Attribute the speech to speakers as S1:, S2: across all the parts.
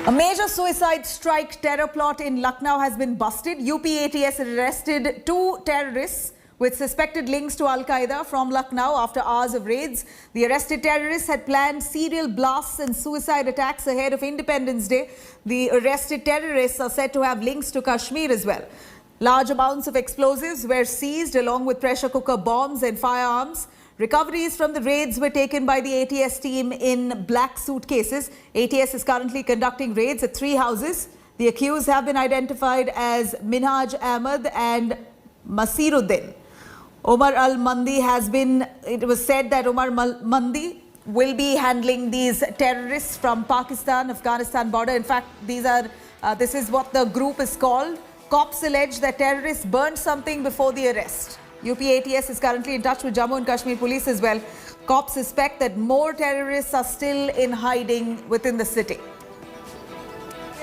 S1: A major suicide strike terror plot in Lucknow has been busted. UP ATS arrested 2 terrorists with suspected links to Al-Qaeda from Lucknow after hours of raids. The arrested terrorists had planned serial blasts and suicide attacks ahead of Independence Day. The arrested terrorists are said to have links to Kashmir as well. Large amounts of explosives were seized along with pressure cooker bombs and firearms. Recoveries from the raids were taken by the ATS team in black suitcases. ATS is currently conducting raids at 3 houses. The accused have been identified as Minhaj Ahmed and Masiruddin. Omar Al-Mandi it was said that Omar Al-Mandi will be handling these terrorists from Pakistan-Afghanistan border. In fact, this is what the group is called. Cops allege that terrorists burned something before the arrest. UP ATS is currently in touch with Jammu and Kashmir police as well. Cops suspect that more terrorists are still in hiding within the city.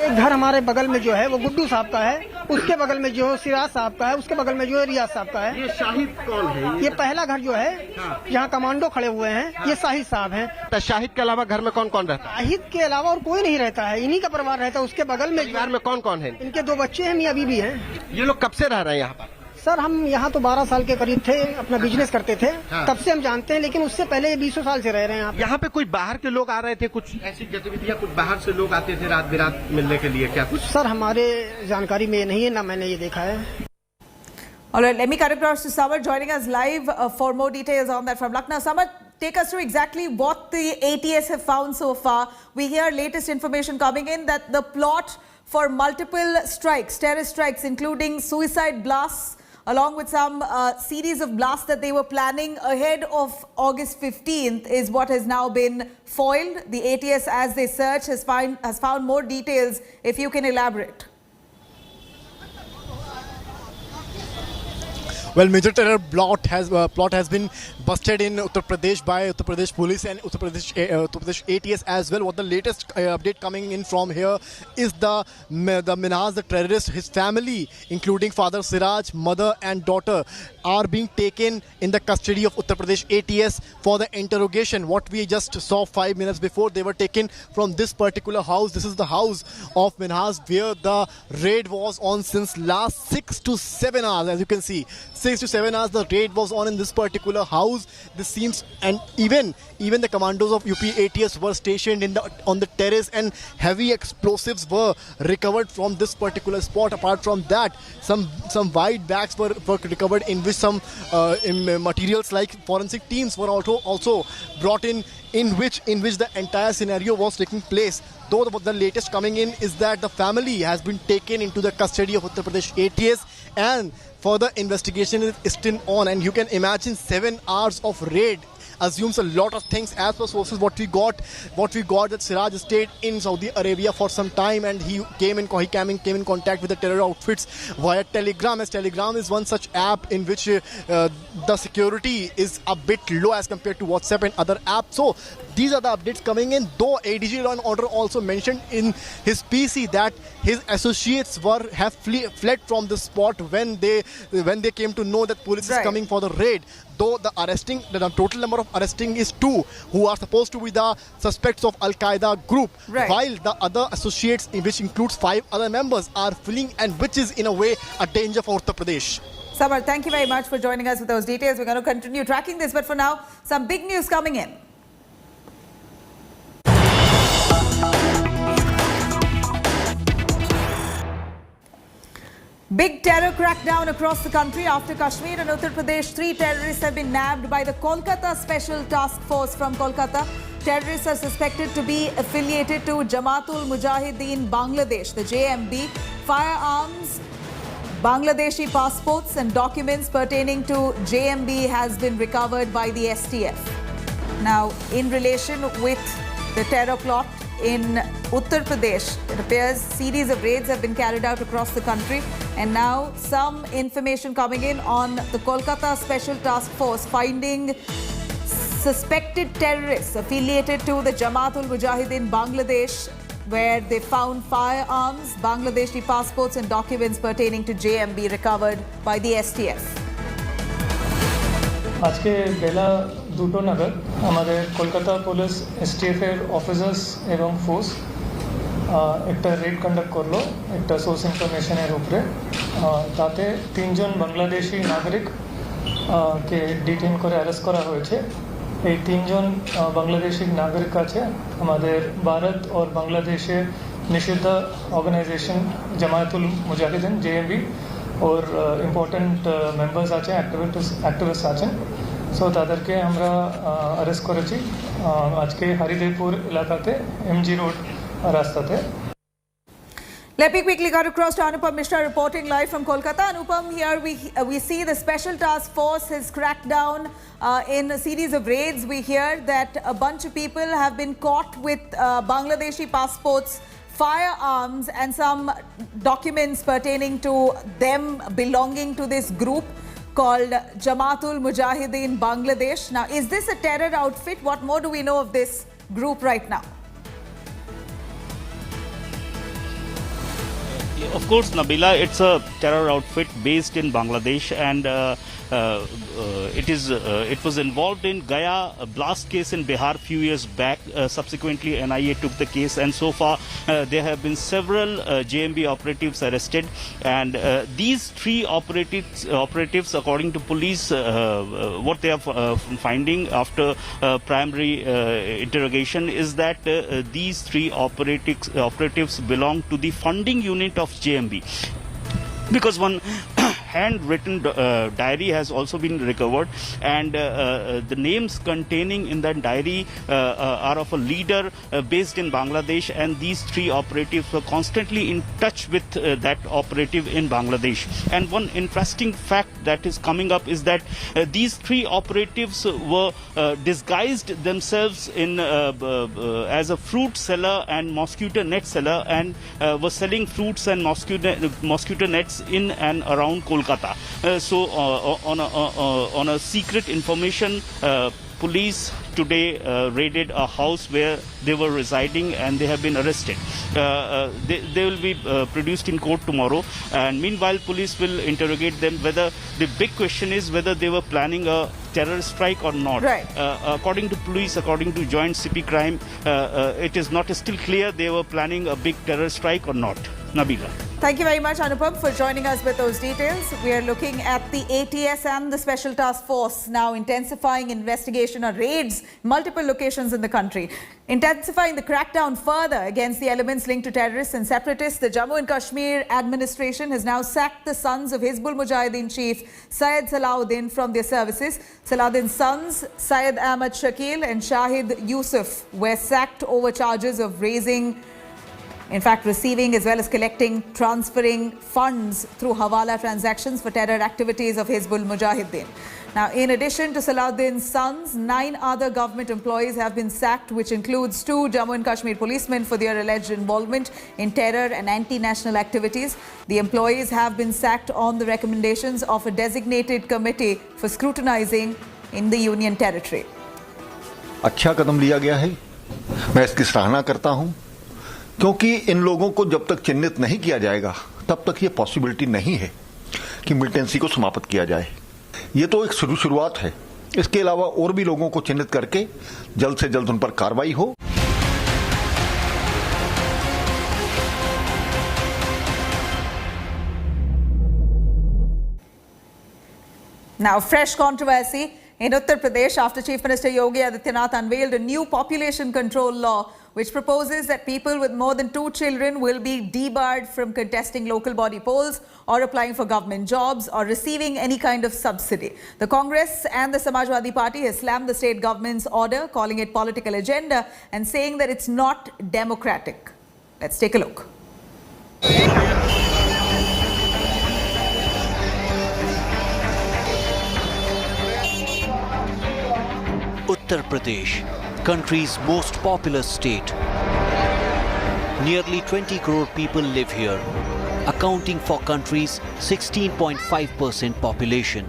S2: एक घर हमारे बगल में जो है वो गुड्डू साहब का है, उसके बगल में जो सिराज साहब का है, उसके बगल में जो रियाज साहब का है।
S3: ये शाहिद कौन है?
S2: ये पहला घर जो है यहाँ कमांडो खड़े हुए हैं, ये शाहिद साहब हैं।
S3: तो शाहिद के अलावा घर में कौन कौन रहता है?
S2: शाहिद के अलावा और कोई नहीं रहता है, इन्हीं का परिवार रहता है। उसके बगल में
S3: परिवार में कौन कौन है?
S2: इनके 2 बच्चे हैं, मियां बीवी हैं।
S3: ये लोग कब से रह रहे हैं यहाँ पर?
S2: सर हम यहाँ तो 12 साल के करीब थे, अपना बिजनेस करते थे, तब से हम जानते हैं, लेकिन उससे पहले ये 20 साल से रह रहे हैं
S3: यहाँ पे कोई बाहर के लोग आ रहे थे, कुछ ऐसी गतिविधियाँ, कुछ बाहर से लोग आते थे रात बिरात मिलने के लिए, क्या कुछ?
S2: सर हमारे जानकारी में नहीं है, ना मैंने ये देखा है।
S1: All right, let me cut across to Samar joining us live for more details on that from Lucknow. Samar, take us through exactly what the ATS have found so far. We hear latest information coming in that the plot for multiple strikes, terrorist strikes, including suicide blasts, along with some series of blasts that they were planning ahead of August 15th is what has now been foiled. The ATS, as they search, has found more details. If you can elaborate.
S4: Well, major terror plot has been busted in Uttar Pradesh by Uttar Pradesh police and Uttar Pradesh ATS as well. What the latest update coming in from here is the Minhaj, the terrorist, his family, including father Siraj, mother and daughter, are being taken in the custody of Uttar Pradesh ATS for the interrogation. What we just saw 5 minutes before, they were taken from this particular house. This is the house of Minhaj, where the raid was on since last 6 to 7 hours. As you can see, 6 to 7 hours the raid was on in this particular house. This seems, and even the commandos of UP ATS were stationed on the terrace, and heavy explosives were recovered from this particular spot. Apart from that, some white bags were recovered, in which some materials like forensic teams were also brought in which the entire scenario was taking place. Though the latest coming in is that the family has been taken into the custody of Uttar Pradesh ATS, and further investigation is still on. And you can imagine 7 hours of raid assumes a lot of things. As per sources, what we got that Siraj stayed in Saudi Arabia for some time, and he came in contact with the terror outfits via Telegram, as Telegram is one such app in which the security is a bit low as compared to WhatsApp and other apps. So these are the updates coming in, though ADG Law and Order also mentioned in his PC that his associates have fled from the spot when they came to know that police is coming for the raid. Though the total number of arresting is 2, who are supposed to be the suspects of Al-Qaeda group, while the other associates, which includes 5 other members, are fleeing, and which is in a way a danger for Uttar Pradesh.
S1: Samar, thank you very much for joining us with those details. We're going to continue tracking this, but for now, some big news coming in. Big terror crackdown across the country after Kashmir and Uttar Pradesh. 3 terrorists have been nabbed by the Kolkata Special Task Force from Kolkata. Terrorists are suspected to be affiliated to Jamaatul Mujahideen Bangladesh, the JMB. Firearms, Bangladeshi passports and documents pertaining to JMB has been recovered by the STF. Now, in relation with the terror plot in Uttar Pradesh, it appears series of raids have been carried out across the country, and now some information coming in on the Kolkata Special Task Force finding suspected terrorists affiliated to the Jamaatul Mujahideen Bangladesh, where they found firearms, Bangladeshi passports and documents pertaining to JMB recovered by the STF.
S5: আজকে বেলা 2টো নাগাদ আমাদের Kolkata police STF এর officers এবং force একটা red conduct করলো একটা source ইনফরমেশনের উপরে তাতে 3 জন বাংলাদেশি নাগরিক কে ডিটেইন করে অ্যারেস্ট করা হয়েছে এই 3 জন বাংলাদেশি নাগরিক আছে আমাদের ভারত और বাংলাদেশে নিষিদ্ধ অর্গানাইজেশন জামায়াতুল মুজাহিদিন জেএমবি और ইম্পর্টেন্ট মেম্বার্স আছে অ্যাক্টিভিস্ট আছেন সো তাদেরকে আমরা অ্যারেস্ট করেছি আজকে হরিদেবপুর এলাকাতে এমজি রোড রাস্তাতে
S1: Let me quickly cut across to Anupam Mishra reporting live from Kolkata. Anupam, here we see the Special Task Force has cracked down in a series of raids. We hear that a bunch of people have been caught with Bangladeshi passports, firearms and some documents pertaining to them belonging to this group called Jamaatul Mujahideen Bangladesh. Now, is this a terror outfit? What more do we know of this group right now?
S6: Of course, Nabila, it's a terror outfit based in Bangladesh, and it was involved in Gaya blast case in Bihar few years back. Subsequently, NIA took the case, and so far there have been several JMB operatives arrested. And these 3 operatives, according to police, what they are finding after primary interrogation is that these 3 operatives belong to the funding unit of JMB. Because one handwritten diary has also been recovered, and the names containing in that diary are of a leader based in Bangladesh, and these 3 operatives were constantly in touch with that operative in Bangladesh. And one interesting fact that is coming up is that these 3 operatives were disguised themselves in as a fruit seller and mosquito net seller, and were selling fruits and mosquito nets in and around Kolkata. So on a secret information, police today raided a house where they were residing, and they have been arrested. They will be produced in court tomorrow, and meanwhile police will interrogate them. Whether the big question is whether they were planning a terror strike or not.
S1: Right.
S6: According to police, according to Joint CP Crime, it is not still clear they were planning a big terror strike or not. Nabila.
S1: Thank you very much, Anupam, for joining us with those details. We are looking at the ATS and the Special Task Force now intensifying investigation on raids in multiple locations in the country. Intensifying the crackdown further against the elements linked to terrorists and separatists, the Jammu and Kashmir administration has now sacked the sons of Hizbul Mujahideen chief Syed Salahuddin from their services. Salahuddin's sons, Syed Ahmad Shakil and Shahid Yusuf, were sacked over charges of receiving as well as collecting, transferring funds through Hawala transactions for terror activities of Hizbul Mujahideen. Now, in addition to Salahuddin's sons, 9 other government employees have been sacked, which includes 2 Jammu and Kashmir policemen for their alleged involvement in terror and anti-national activities. The employees have been sacked on the recommendations of a designated committee for scrutinizing in the Union territory.
S7: अच्छा कदम लिया गया है, मैं इसकी सराहना करता हूं, क्योंकि इन लोगों को जब तक चिन्हित नहीं किया जाएगा तब तक ये पॉसिबिलिटी नहीं है कि मिलिटेंसी को समाप्त किया जाए। ये तो एक शुरुआत है, इसके अलावा और भी लोगों को चिन्हित करके जल्द से जल्द उन पर कार्रवाई हो।
S1: Now, fresh controversy in Uttar Pradesh after Chief Minister Yogi Adityanath unveiled a new population control law which proposes that people with more than 2 children will be debarred from contesting local body polls or applying for government jobs or receiving any kind of subsidy. The Congress and the Samajwadi Party has slammed the state government's order, calling it political agenda and saying that it's not democratic. Let's take a look.
S8: Uttar Pradesh, country's most populous state. Nearly 20 crore people live here, accounting for country's 16.5% population.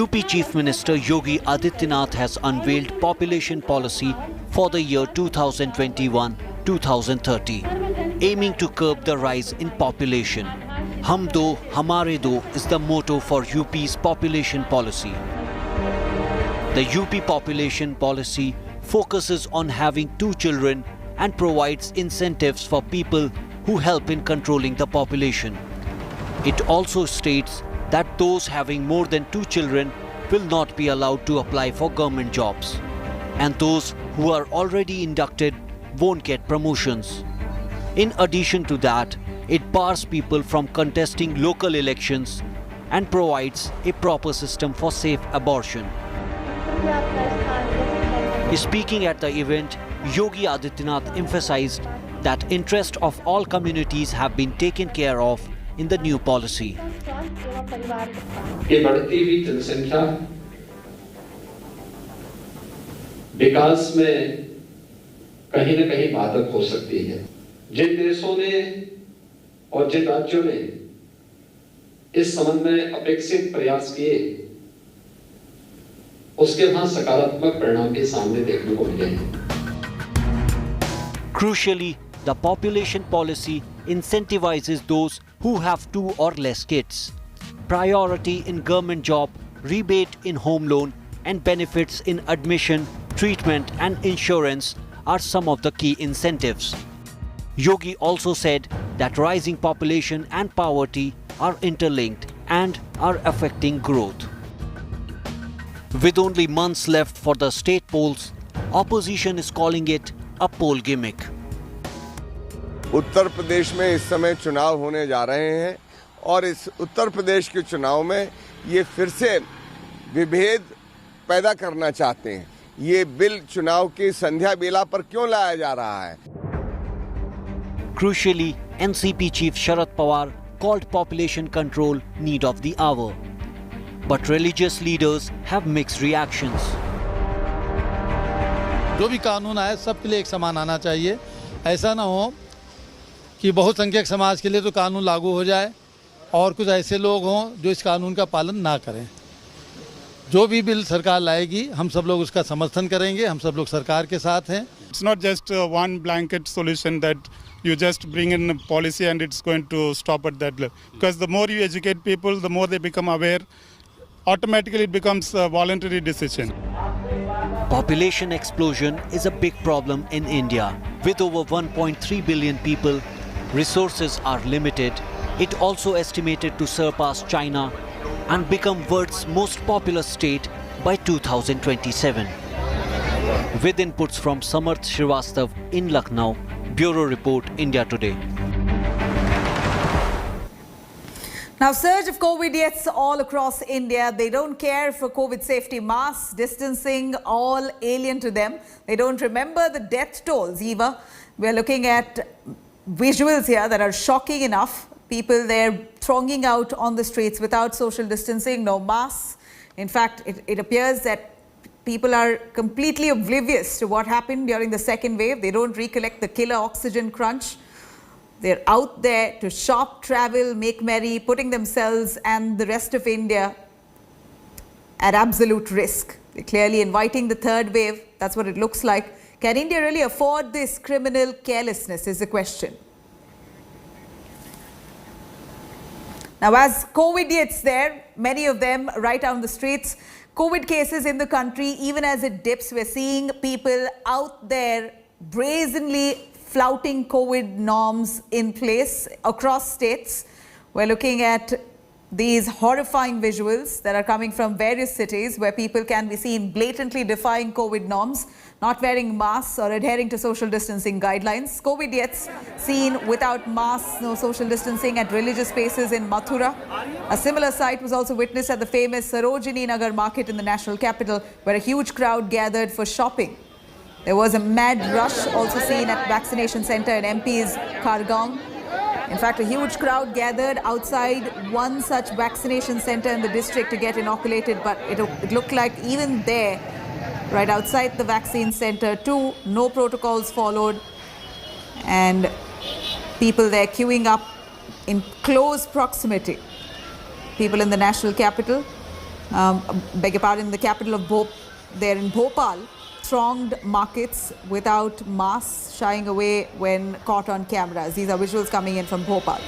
S8: UP Chief Minister Yogi Adityanath has unveiled population policy for the year 2021-2030, aiming to curb the rise in population. Hum do, hamare do is the motto for UP's population policy. The UP population policy focuses on having 2 children and provides incentives for people who help in controlling the population. It also states that those having more than 2 children will not be allowed to apply for government jobs, and those who are already inducted won't get promotions. In addition to that, it bars people from contesting local elections and provides a proper system for safe abortion. Speaking at the event, Yogi Adityanath emphasized that interests of all communities have been taken care of in the new policy.
S9: ये बढ़ती हुई जनसंख्या विकास में कहीं न कहीं बाधक हो सकती है। जिन देशों ने और जिन राज्यों ने इस संबंध में अपेक्षित प्रयास किए, उसके वहां सकारात्मक परिणाम के सामने देखने को मिले हैं।
S8: Crucially, the population policy incentivizes those who have 2 or less kids. Priority in government job, rebate in home loan, and benefits in admission, treatment, and insurance are some of the key incentives. Yogi also said that rising population and poverty are interlinked and are affecting growth. With only months left for the state polls, opposition is calling it a poll gimmick.
S10: Uttar Pradesh में इस समय चुनाव होने जा रहे हैं और इस उत्तर प्रदेश के चुनाव में ये फिर से विभेद पैदा करना चाहते हैं। ये बिल चुनाव की संध्या बेला पर क्यों लाया जा रहा है?
S8: Crucially, NCP chief Sharad Pawar called population control need of the hour. But religious leaders have mixed reactions.
S11: जो भी कानून आए सबके लिए एक समान आना चाहिए। ऐसा ना हो कि बहुसंख्यक समाज के लिए तो कानून लागू हो जाए और कुछ ऐसे लोग हों जो इस कानून का पालन ना करें। जो भी बिल सरकार लाएगी हम सब लोग उसका समर्थन करेंगे, हम सब लोग सरकार के साथ हैं।
S12: It's not just one blanket solution that you just bring in a policy and it's going to stop at that level. Because the more you educate people, the more they become aware, automatically it becomes a voluntary decision.
S8: Population explosion is a big problem in India. With over 1.3 billion people, resources are limited. It also estimated to surpass China and become world's most populous state by 2027. With inputs from Samarth Srivastav in Lucknow, Bureau Report, India Today.
S1: Now, surge of COVID deaths all across India. They don't care for COVID safety masks, distancing, all alien to them. They don't remember the death tolls either. We're looking at visuals here that are shocking enough. People there thronging out on the streets without social distancing, no masks. In fact, it appears that people are completely oblivious to what happened during the second wave. They don't recollect the killer oxygen crunch. They're out there to shop, travel, make merry, putting themselves and the rest of India at absolute risk. They're clearly inviting the third wave. That's what it looks like. Can India really afford this criminal carelessness is the question. Now, as COVID hits there, many of them right down the streets, COVID cases in the country, even as it dips, we're seeing people out there brazenly flouting COVID norms in place across states. We're looking at these horrifying visuals that are coming from various cities where people can be seen blatantly defying COVID norms, not wearing masks or adhering to social distancing guidelines. COVID deaths seen without masks, no social distancing at religious spaces in Mathura. A similar sight was also witnessed at the famous Sarojini Nagar market in the national capital, where a huge crowd gathered for shopping. There was a mad rush also seen at vaccination center in MP's Khargaon. In fact, a huge crowd gathered outside one such vaccination center in the district to get inoculated, but it looked like even there, right outside the vaccine center too, no protocols followed, and people there queuing up in close proximity. People in the national capital, beg your pardon, the capital of there in Bhopal, thronged markets without masks, shying away when caught on cameras. These are visuals coming in from Bhopal.